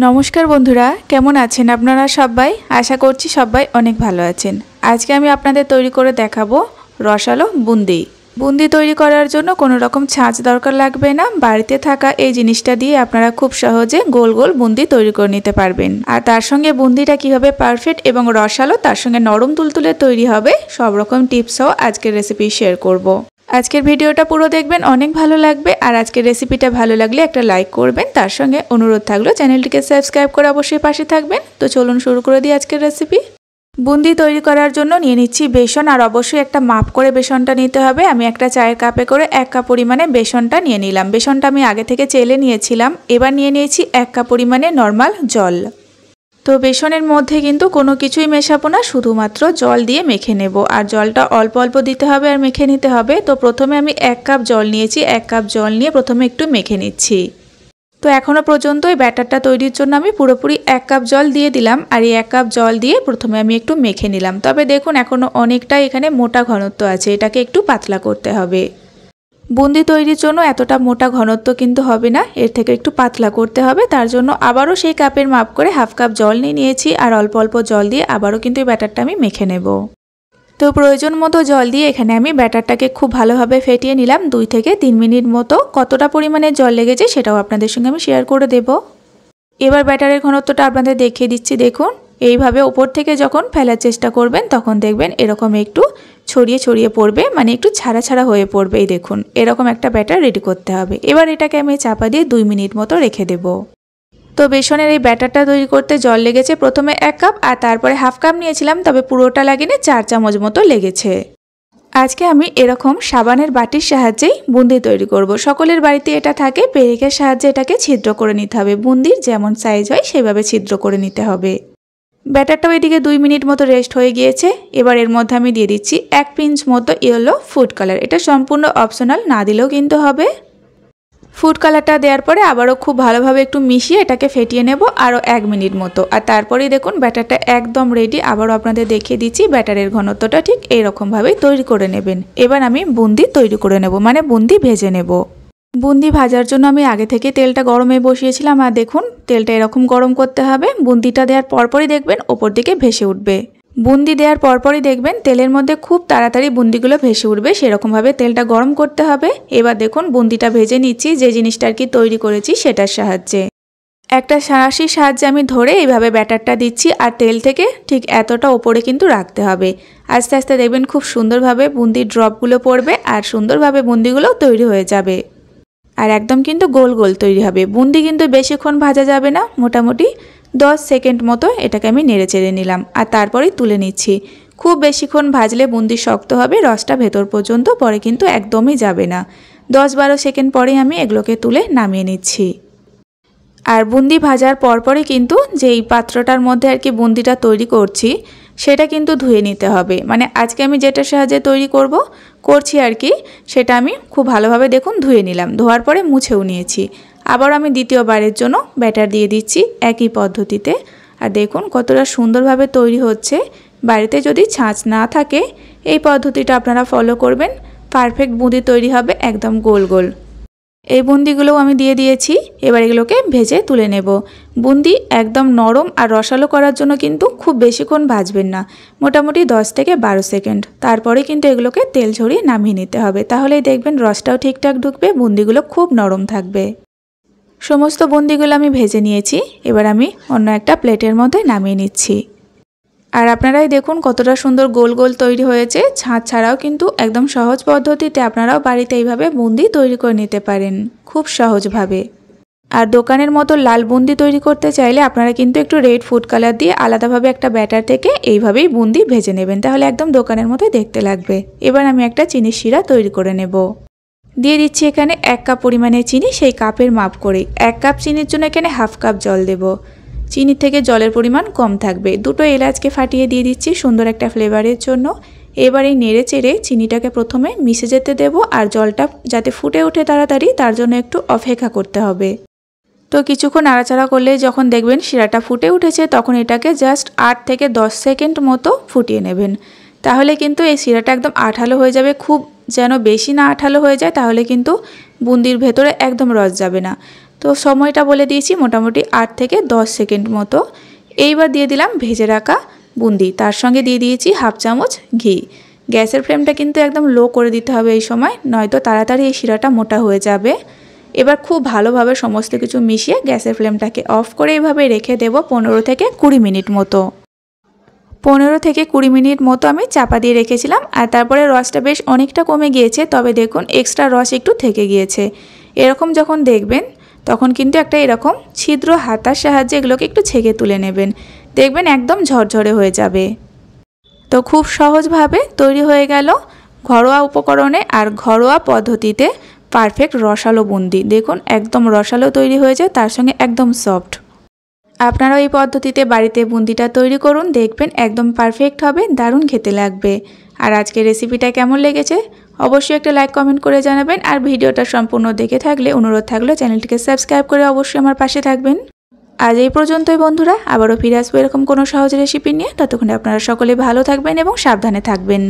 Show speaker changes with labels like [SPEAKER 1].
[SPEAKER 1] नमस्कार बंधुरा केमन आছেন আপনারা সবাই आशा করছি সবাই অনেক ভালো আছেন। আজকে আমি আপনাদের তৈরি করে দেখাবো রসালো বুন্দি। বুন্দি তৈরি করার জন্য কোনো রকম ছাঁচ দরকার লাগবে না। বাড়িতে থাকা এই জিনিসটা দিয়ে আপনারা খুব সহজে গোল গোল বুন্দি তৈরি করে নিতে পারবেন। আর তার সঙ্গে বুন্দিটা কিভাবে পারফেক্ট এবং রসালো তার সঙ্গে নরম তুলতুলে তৈরি হবে সব রকম টিপসও আজকের রেসিপি শেয়ার করব। আজকের ভিডিওটা পুরো দেখবেন, অনেক ভালো লাগবে। আর আজকের রেসিপিটা ভালো লাগলে একটা লাইক করবেন, তার সঙ্গে অনুরোধ থাকলো চ্যানেলটিকে সাবস্ক্রাইব করে অবশ্যই পাশে থাকবেন। তো চলুন শুরু করে দিই আজকের রেসিপি। বুন্দি তৈরি করার জন্য নিয়ে নিচ্ছি বেসন, আর অবশ্যই একটা মাপ করে বেসনটা নিতে হবে। আমি একটা চায়ের কাপে করে 1 কাপ পরিমাণে বেসনটা নিয়ে নিলাম। বেসনটা আমি আগে থেকে চেলে নিয়েছিলাম। এবার নিয়ে নিয়েছি 1 কাপ পরিমাণে নর্মাল জল। তো বেসনের মধ্যে কিন্তু কোনো কিছুই মেশাবো না, শুধুমাত্র জল দিয়ে মেখে নেব। আর জলটা অল্প অল্প দিতে হবে আর মেখে নিতে হবে। তো প্রথমে আমি 1 কাপ জল নিয়েছি। 1 কাপ জল নিয়ে প্রথমে একটু মেখে নিচ্ছি। তো এখনও পর্যন্ত এই ব্যাটারটা তৈরির জন্য আমি পুরোপুরি 1 কাপ জল দিয়ে দিলাম। আর এই 1 কাপ জল দিয়ে প্রথমে আমি একটু মেখে নিলাম। তবে দেখুন এখনও অনেকটাই এখানে মোটা ঘনত্ব আছে, এটাকে একটু পাতলা করতে হবে। বুন্দি তৈরির জন্য এতটা মোটা ঘনত্ব কিন্তু হবে না, এর থেকে একটু পাতলা করতে হবে। তার জন্য আবারও সেই কাপের মাপ করে 1/2 কাপ জল নিয়েছি। আর অল্প অল্প জল দিয়ে আবারও কিন্তু এই ব্যাটারটা আমি মেখে নেব। তো প্রয়োজন মতো জল দিয়ে এখানে আমি ব্যাটারটাকে খুব ভালোভাবে ফেটিয়ে নিলাম 2 থেকে 3 মিনিট মতো। কতটা পরিমাণে জল লেগেছে সেটাও আপনাদের সঙ্গে আমি শেয়ার করে দেব। এবার ব্যাটারের ঘনত্বটা আপনাদের দেখিয়ে দিচ্ছি। দেখুন এইভাবে উপর থেকে যখন ফেলার চেষ্টা করবেন তখন দেখবেন এরকম একটু ছড়িয়ে ছড়িয়ে পড়বে, মানে একটু ছাড়া ছাড়া হয়ে পড়বে। এই দেখুন এরকম একটা ব্যাটার রেডি করতে হবে। এবার এটাকে আমি চাপা দিয়ে 2 মিনিট মতো রেখে দেব। তো বেসনের এই ব্যাটারটা তৈরি করতে জল লেগেছে প্রথমে 1 কাপ, আর তারপরে 1/2 কাপ নিয়েছিলাম, তবে পুরোটা লাগেনি, 4 চামচ মতো লেগেছে। আজকে আমি এরকম সাবানের বাটির সাহায্যেই বুন্দি তৈরি করব। সকলের বাড়িতে এটা থাকে, পেরেকের সাহায্যে এটাকে ছিদ্র করে নিতে হবে। বুন্দির যেমন সাইজ হয় সেভাবে ছিদ্র করে নিতে হবে। ব্যাটারটাও এদিকে 2 মিনিট মতো রেস্ট হয়ে গিয়েছে। এবার এর মধ্যে আমি দিয়ে দিচ্ছি 1 পিঞ্চ মতো ইয়েলো ফুড কালার। এটা সম্পূর্ণ অপশনাল, না দিলেও কিন্তু হবে। ফুড কালারটা দেওয়ার পরে আবারও খুব ভালোভাবে একটু মিশিয়ে এটাকে ফেটিয়ে নেব আরও 1 মিনিট মতো। আর তারপরেই দেখুন ব্যাটারটা একদম রেডি। আবারও আপনাদের দেখিয়ে দিচ্ছি ব্যাটারের ঘনত্বটা ঠিক এইরকমভাবেই তৈরি করে নেবেন। এবার আমি বুন্দি তৈরি করে নেব, মানে বুন্দি ভেজে নেব। বুন্দি ভাজার জন্য আমি আগে থেকে তেলটা গরমে বসিয়েছিলাম। আর দেখুন তেলটা এরকম গরম করতে হবে। বুন্দিটা দেওয়ার পরপরই দেখবেন ওপর দিকে ভেসে উঠবে। বুন্দি দেওয়ার পরপরই দেখবেন তেলের মধ্যে খুব তাড়াতাড়ি বুন্দিগুলো ভেসে উঠবে, সেরকমভাবে তেলটা গরম করতে হবে। এবার দেখুন বুন্দিটা ভেজে নিচ্ছি যে জিনিসটা আর কি তৈরি করেছি সেটার সাহায্যে। একটা সাঁড়াশির সাহায্যে আমি ধরে এইভাবে ব্যাটারটা দিচ্ছি, আর তেল থেকে ঠিক এতটা ওপরে কিন্তু রাখতে হবে। আস্তে আস্তে দেখবেন খুব সুন্দরভাবে বুন্দির ড্রপগুলো পড়বে আর সুন্দরভাবে বুন্দিগুলোও তৈরি হয়ে যাবে। আর একদম কিন্তু গোল গোল তৈরি হবে। বুন্দি কিন্তু বেশিক্ষণ ভাজা যাবে না, মোটামুটি 10 সেকেন্ড মতো এটাকে আমি নেড়ে চেড়ে নিলাম। আর তারপরেই তুলে নিচ্ছি। খুব বেশিক্ষণ ভাজলে বুন্দি শক্ত হবে, রসটা ভেতর পর্যন্ত পরে কিন্তু একদমই যাবে না। 10-12 সেকেন্ড পরেই আমি এগুলোকে তুলে নামিয়ে নিচ্ছি। আর বুন্দি ভাজার পরপরই কিন্তু যেই পাত্রটার মধ্যে আর কি বুন্দিটা তৈরি করছি সেটা কিন্তু ধুয়ে নিতে হবে। মানে আজকে আমি যেটার সাহায্যে তৈরি করছি আর কি, সেটা আমি খুব ভালোভাবে দেখুন ধুয়ে নিলাম। ধোয়ার পরে মুছেও নিয়েছি। আবার আমি দ্বিতীয়বারের জন্য ব্যাটার দিয়ে দিচ্ছি একই পদ্ধতিতে। আর দেখুন কতটা সুন্দরভাবে তৈরি হচ্ছে। বাড়িতে যদি ছাঁচ না থাকে এই পদ্ধতিটা আপনারা ফলো করবেন, পারফেক্ট বুন্দি তৈরি হবে একদম গোল গোল। এই বুন্দিগুলোও আমি দিয়ে দিয়েছি। এবার এগুলোকে ভেজে তুলে নেব। বুন্দি একদম নরম আর রসালো করার জন্য কিন্তু খুব বেশিক্ষণ ভাজবেন না, মোটামুটি 10 থেকে 12 সেকেন্ড। তারপরে কিন্তু এগুলোকে তেল ঝরিয়ে নামিয়ে নিতে হবে, তাহলেই দেখবেন রসটাও ঠিকঠাক ঢুকবে, বুন্দিগুলো খুব নরম থাকবে। সমস্ত বুন্দিগুলো আমি ভেজে নিয়েছি। এবার আমি অন্য একটা প্লেটের মধ্যে নামিয়ে নিচ্ছি। আর আপনারাই দেখুন কতটা সুন্দর গোল গোল তৈরি হয়েছে। ছাঁচ ছাড়াও কিন্তু একদম সহজ পদ্ধতিতে আপনারাও বাড়িতে এইভাবে বুন্দি তৈরি করে নিতে পারেন খুব সহজভাবে। আর দোকানের মতো লাল বুন্দি তৈরি করতে চাইলে আপনারা কিন্তু একটু রেড ফুড কালার দিয়ে আলাদাভাবে একটা ব্যাটার থেকে এইভাবেই বুন্দি ভেজে নেবেন, তাহলে একদম দোকানের মতো দেখতে লাগবে। এবার আমি একটা চিনির শিরা তৈরি করে নেব। দিয়ে দিচ্ছি এখানে 1 কাপ পরিমাণে চিনি, সেই কাপের মাপ করে। 1 কাপ চিনির জন্য এখানে 1/2 কাপ জল দেব। চিনির থেকে জলের পরিমাণ কম থাকবে। 2টো এলাচকে ফাটিয়ে দিয়ে দিচ্ছি সুন্দর একটা ফ্লেভারের জন্য। এবার এই নেড়ে চেড়ে চিনিটাকে প্রথমে মিশে যেতে দেব, আর জলটা যাতে ফুটে ওঠে তাড়াতাড়ি তার জন্য একটু অপেক্ষা করতে হবে। তো কিছুক্ষণ নাড়াচাড়া করলে যখন দেখবেন শিরাটা ফুটে উঠেছে তখন এটাকে জাস্ট 8 থেকে 10 সেকেন্ড মতো ফুটিয়ে নেবেন। তাহলে কিন্তু এই শিরাটা একদম আঠালো হয়ে যাবে। খুব যেন বেশি না আঠালো হয়ে যায়, তাহলে কিন্তু বুন্দির ভেতরে একদম রস যাবে না। তো সময়টা বলে দিয়েছি মোটামুটি 8 থেকে 10 সেকেন্ড মতো। এইবার দিয়ে দিলাম ভেজে রাখা বুন্দি, তার সঙ্গে দিয়ে দিয়েছি হাফ চামচ ঘি। গ্যাসের ফ্লেমটা কিন্তু একদম লো করে দিতে হবে এই সময়, নয়তো তাড়াতাড়ি এই শিরাটা মোটা হয়ে যাবে। এবার খুব ভালোভাবে সমস্ত কিছু মিশিয়ে গ্যাসের ফ্লেমটাকে অফ করে এইভাবে রেখে দেব 15 থেকে 20 মিনিট মতো। 15 থেকে 20 মিনিট মতো আমি চাপা দিয়ে রেখেছিলাম, আর তারপরে রসটা বেশ অনেকটা কমে গিয়েছে, তবে দেখুন এক্সট্রা রস একটু থেকে গিয়েছে। এরকম যখন দেখবেন তখন কিন্তু একটা এরকম ছিদ্র হাতার সাহায্যে এগুলোকে একটু ছেঁকে তুলে নেবেন, দেখবেন একদম ঝরঝরে হয়ে যাবে। তো খুব সহজভাবে তৈরি হয়ে গেল ঘরোয়া উপকরণে আর ঘরোয়া পদ্ধতিতে পারফেক্ট রসালো বুন্দি। দেখুন একদম রসালো তৈরি হয়েছে, তার সঙ্গে একদম সফট। আপনারাও এই পদ্ধতিতে বাড়িতে বুন্দিটা তৈরি করুন, দেখবেন একদম পারফেক্ট হবে, দারুণ খেতে লাগবে। আর আজকের রেসিপিটা কেমন লেগেছে অবশ্যই একটা লাইক কমেন্ট করে জানাবেন, আর ভিডিওটা সম্পূর্ণ দেখে থাকলে অনুরোধ থাকলে চ্যানেলটিকে সাবস্ক্রাইব করে অবশ্যই আমার পাশে থাকবেন। আজ এই পর্যন্তই বন্ধুরা, আবারও ফিরে আসবো এরকম কোনো সহজ রেসিপি নিয়ে। ততক্ষণে আপনারা সকলে ভালো থাকবেন এবং সাবধানে থাকবেন।